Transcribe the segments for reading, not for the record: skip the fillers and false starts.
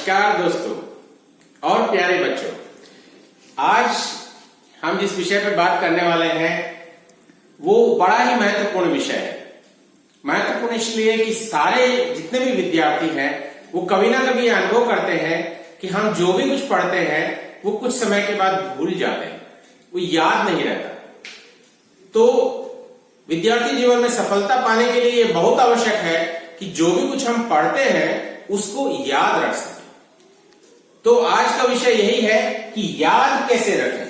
नमस्कार दोस्तों और प्यारे बच्चों, आज हम जिस विषय पर बात करने वाले हैं वो बड़ा ही महत्वपूर्ण विषय है। महत्वपूर्ण इसलिए कि सारे जितने भी विद्यार्थी हैं वो कभी ना कभी अनुभव करते हैं कि हम जो भी कुछ पढ़ते हैं वो कुछ समय के बाद भूल जाते हैं, वो याद नहीं रहता। तो विद्यार्थी जीवन में सफलता पाने के लिए ये बहुत आवश्यक है कि जो भी कुछ हम पढ़ते हैं उसको याद रख सकें। तो आज का विषय यही है कि याद कैसे रखें,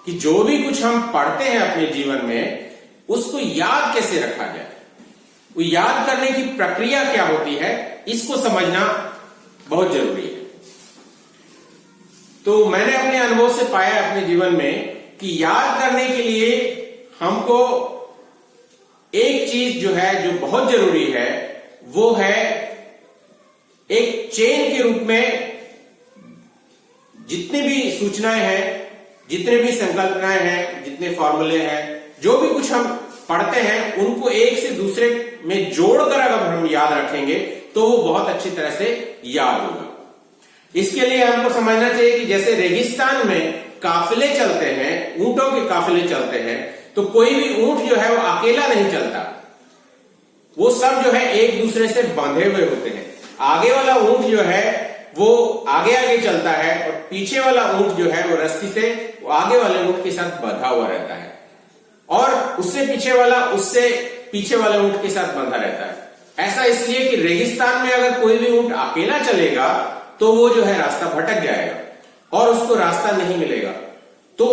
कि जो भी कुछ हम पढ़ते हैं अपने जीवन में उसको याद कैसे रखा जाए, वो याद करने की प्रक्रिया क्या होती है, इसको समझना बहुत जरूरी है। तो मैंने अपने अनुभव से पाया अपने जीवन में कि याद करने के लिए हमको एक चीज जो है जो बहुत जरूरी है वो है एक चेन के रूप में जितनी भी सूचनाएं हैं, जितने भी संकल्पनाएं हैं, जितने फॉर्मूले हैं, जो भी कुछ हम पढ़ते हैं उनको एक से दूसरे में जोड़कर अगर हम याद रखेंगे तो वो बहुत अच्छी तरह से याद होगा। इसके लिए हमको समझना चाहिए कि जैसे रेगिस्तान में काफिले चलते हैं, ऊंटों के काफिले चलते हैं, तो कोई भी ऊंट जो है वो अकेला नहीं चलता, वो सब जो है एक दूसरे से बंधे हुए होते हैं। आगे वाला ऊंट जो है वो आगे आगे चलता है और पीछे वाला ऊंट जो है वो रस्सी से वो आगे वाले ऊंट के साथ बंधा हुआ रहता है, और उससे पीछे वाला उससे पीछे वाले ऊंट के साथ बंधा रहता है। ऐसा इसलिए कि रेगिस्तान में अगर कोई भी ऊंट अकेला चलेगा तो वो जो है रास्ता भटक जाएगा और उसको रास्ता नहीं मिलेगा। तो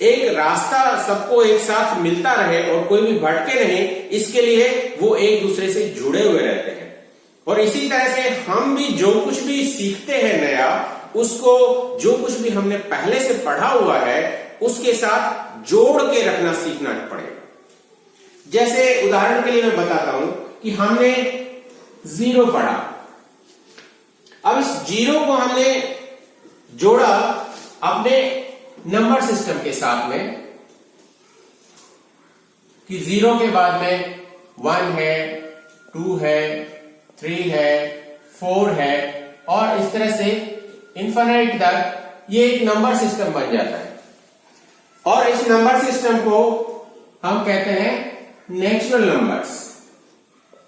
एक रास्ता सबको एक साथ मिलता रहे और कोई भी भटके नहीं, इसके लिए वो एक दूसरे से जुड़े हुए रहते हैं। और इसी तरह से हम भी जो कुछ भी सीखते हैं नया, उसको जो कुछ भी हमने पहले से पढ़ा हुआ है उसके साथ जोड़ के रखना सीखना पड़ेगा। जैसे उदाहरण के लिए मैं बताता हूं कि हमने जीरो पढ़ा, अब इस जीरो को हमने जोड़ा अपने नंबर सिस्टम के साथ में कि जीरो के बाद में 1 है, 2 है, 3 है, 4 है, और इस तरह से इन्फिनिट तक ये एक नंबर सिस्टम बन जाता है। और इस नंबर सिस्टम को हम कहते हैं नेचुरल नंबर्स।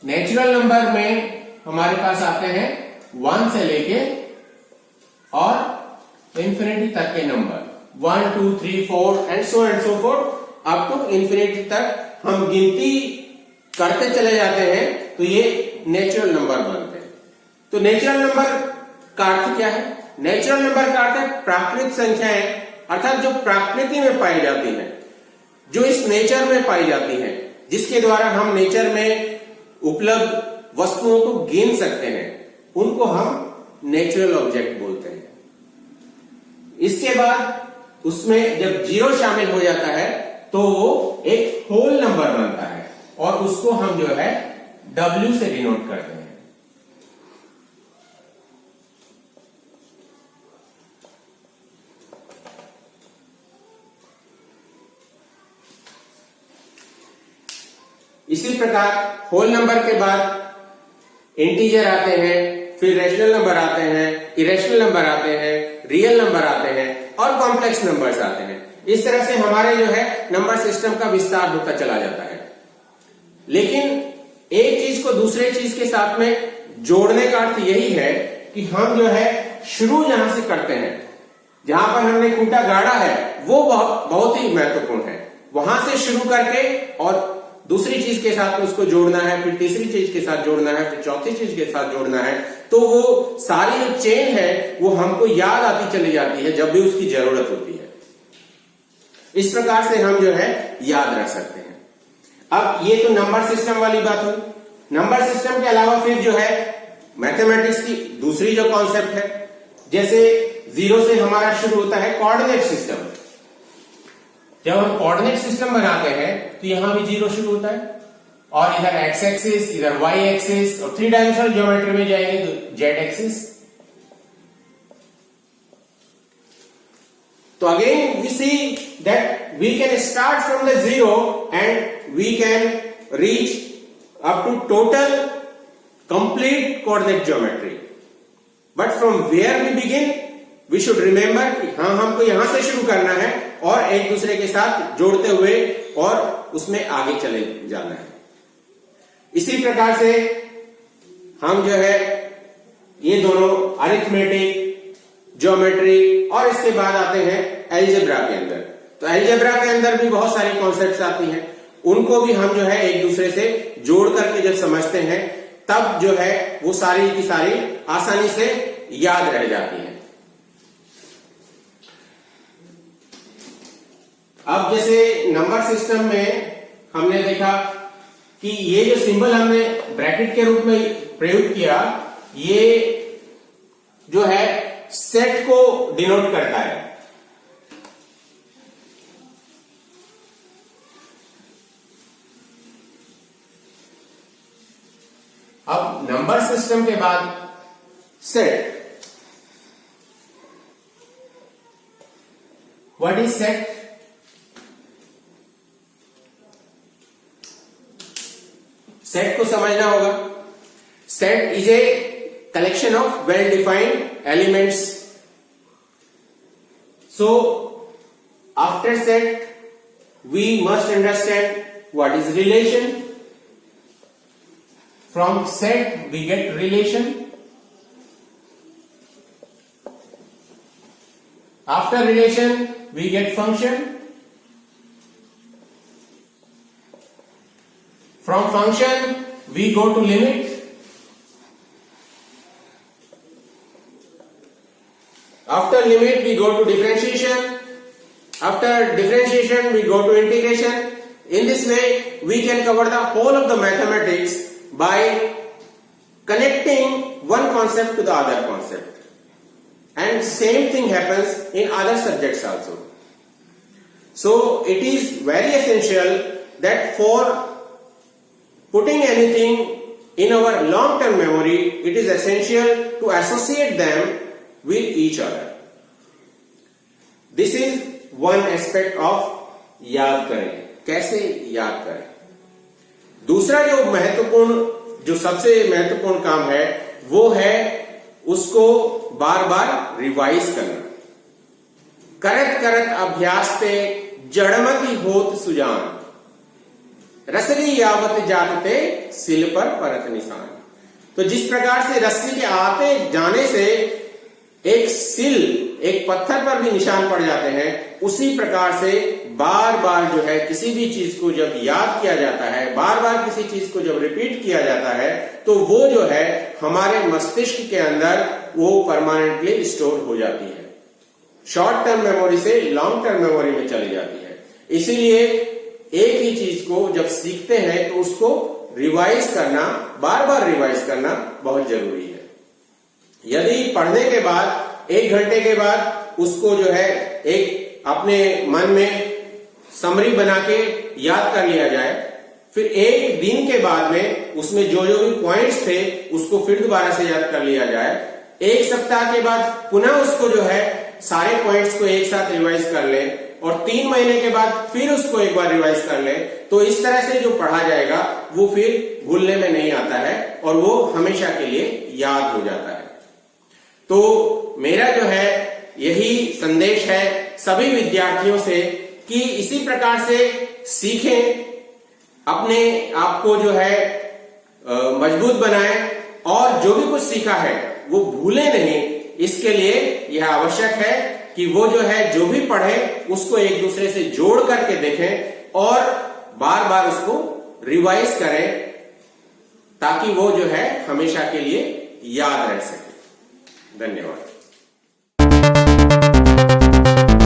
नेचुरल नंबर में हमारे पास आते हैं 1 से लेके और इन्फिनिटी तक के number, 1 2 3 4 and so forth up to infinity तक हम गिनती करते चले जाते हैं, तो ये नेचुरल नंबर बनते हैं। तो नेचुरल नंबर का अर्थ क्या है? नेचुरल नंबर का अर्थ है प्राकृतिक संख्याएं, अर्थात जो प्रकृति में पाई जाती है, जो इस नेचर में पाई जाती है, जिसके द्वारा हम नेचर में उपलब्ध वस्तुओं को गिन सकते हैं, उनको हम नेचुरल ऑब्जेक्ट बोलते हैं। इसके बाद उसमें जब जीरो शामिल हो जाता है तो वो एक होल नंबर बनता है और उसको हम जो है W से डिनोट करते हैं। इसी प्रकार होल नंबर के बाद इंटीजर आते हैं, फिर रेशनल नंबर आते हैं, इरेशनल नंबर आते हैं, रियल नंबर आते हैं और कॉम्प्लेक्स नंबर्स आते हैं। इस तरह से हमारे जो है नंबर सिस्टम का विस्तार होता चला जाता है। लेकिन एक चीज को दूसरे चीज के साथ में जोड़ने का अर्थ यही है कि हम जो है शुरू जहां से करते हैं, जहां पर हमने खूंटा गाड़ा है वो बहुत ही महत्वपूर्ण है। वहां से शुरू करके और दूसरी चीज के साथ में उसको जोड़ना है, फिर तीसरी चीज के साथ जोड़ना है, फिर चौथी चीज के साथ जोड़ना है, तो वो सारी जो चेन है वो हमको याद आती चली जाती है जब भी उसकी जरूरत होती है। इस प्रकार से हम जो है याद रख सकते हैं। अब ये तो नंबर सिस्टम वाली बात हुई। नंबर सिस्टम के अलावा फिर जो है मैथमेटिक्स की दूसरी जो कॉन्सेप्ट है, जैसे जीरो से हमारा शुरू होता है कोऑर्डिनेट सिस्टम। जब हम कोऑर्डिनेट सिस्टम बनाते हैं तो यहां भी जीरो शुरू होता है, और इधर एक्स एक्सिस, इधर वाई एक्सिस, और 3 डायमेंशनल ज्योमेट्री में जाएंगे तो जेड एक्सिस। तो again we see that we can start from the zero and we can reach up to total complete coordinate geometry but from where we begin we should remember कि हाँ, हमको यहां से शुरू करना है और एक दूसरे के साथ जोड़ते हुए और उसमें आगे चले जाना है। इसी प्रकार से हम जो है ये दोनों अरिथमेटिक, ज्योमेट्री और इसके बाद आते हैं अलजेब्रा के अंदर। तो अलजेब्रा के अंदर भी बहुत सारी कॉन्सेप्ट्स आती हैं, उनको भी हम जो है एक दूसरे से जोड़ करके जब समझते हैं तब जो है वो सारी की सारी आसानी से याद रह जाती हैं। अब जैसे नंबर सिस्टम में हमने देखा कि ये जो सिंबल हमने ब्रैकेट के रूप में प्रयोग किया, ये जो है सेट को डिनोट करता है। अब नंबर सिस्टम के बाद set, what is set? Set को समझना होगा। Set is a collection of well-defined elements. So, after set, we must understand what is relation. From set, we get relation. After relation, we get function. From function, we go to limit. After limit, we go to differentiation. After differentiation, we go to integration. In this way, we can cover the whole of the mathematics by connecting one concept to the other concept. And same thing happens in other subjects also. So, it is very essential that for putting anything in our long-term memory, it is essential to associate them with each other. This is one aspect of याद करें, कैसे याद करें। दूसरा जो सबसे महत्वपूर्ण काम है वो है उसको बार बार रिवाइज करना। करत करत अभ्यास पे जड़मति होत सुजान, रसरी यावत जाते सिल पर परत निशान। तो जिस प्रकार से रस्सी के आते जाने से एक सिल, एक पत्थर पर भी निशान पड़ जाते हैं, उसी प्रकार से बार बार जो है किसी भी चीज को जब याद किया जाता है, बार बार किसी चीज को जब रिपीट किया जाता है, तो वो जो है हमारे मस्तिष्क के अंदर वो परमानेंटली स्टोर हो जाती है, शॉर्ट टर्म मेमोरी से लॉन्ग टर्म मेमोरी में चली जाती है। इसीलिए एक ही चीज को जब सीखते हैं तो उसको रिवाइज करना, बार बार रिवाइज करना बहुत जरूरी है। यदि पढ़ने के बाद 1 घंटे के बाद उसको जो है एक अपने मन में समरी बना के याद कर लिया जाए, फिर 1 दिन के बाद में उसमें जो जो भी पॉइंट्स थे उसको फिर दोबारा से याद कर लिया जाए, 1 सप्ताह के बाद पुनः उसको जो है सारे पॉइंट्स को एक साथ रिवाइज कर ले और 3 महीने के बाद फिर उसको एक बार रिवाइज कर ले, तो इस तरह से जो पढ़ा जाएगा वो फिर भूलने में नहीं आता है और वो हमेशा के लिए याद हो जाता है। तो मेरा जो है यही संदेश है सभी विद्यार्थियों से कि इसी प्रकार से सीखें, अपने आप को जो है मजबूत बनाएं और जो भी कुछ सीखा है वो भूले नहीं। इसके लिए यह आवश्यक है कि वो जो है जो भी पढ़े उसको एक दूसरे से जोड़ करके देखें और बार बार उसको रिवाइज करें ताकि वो जो है हमेशा के लिए याद रह सके। धन्यवाद।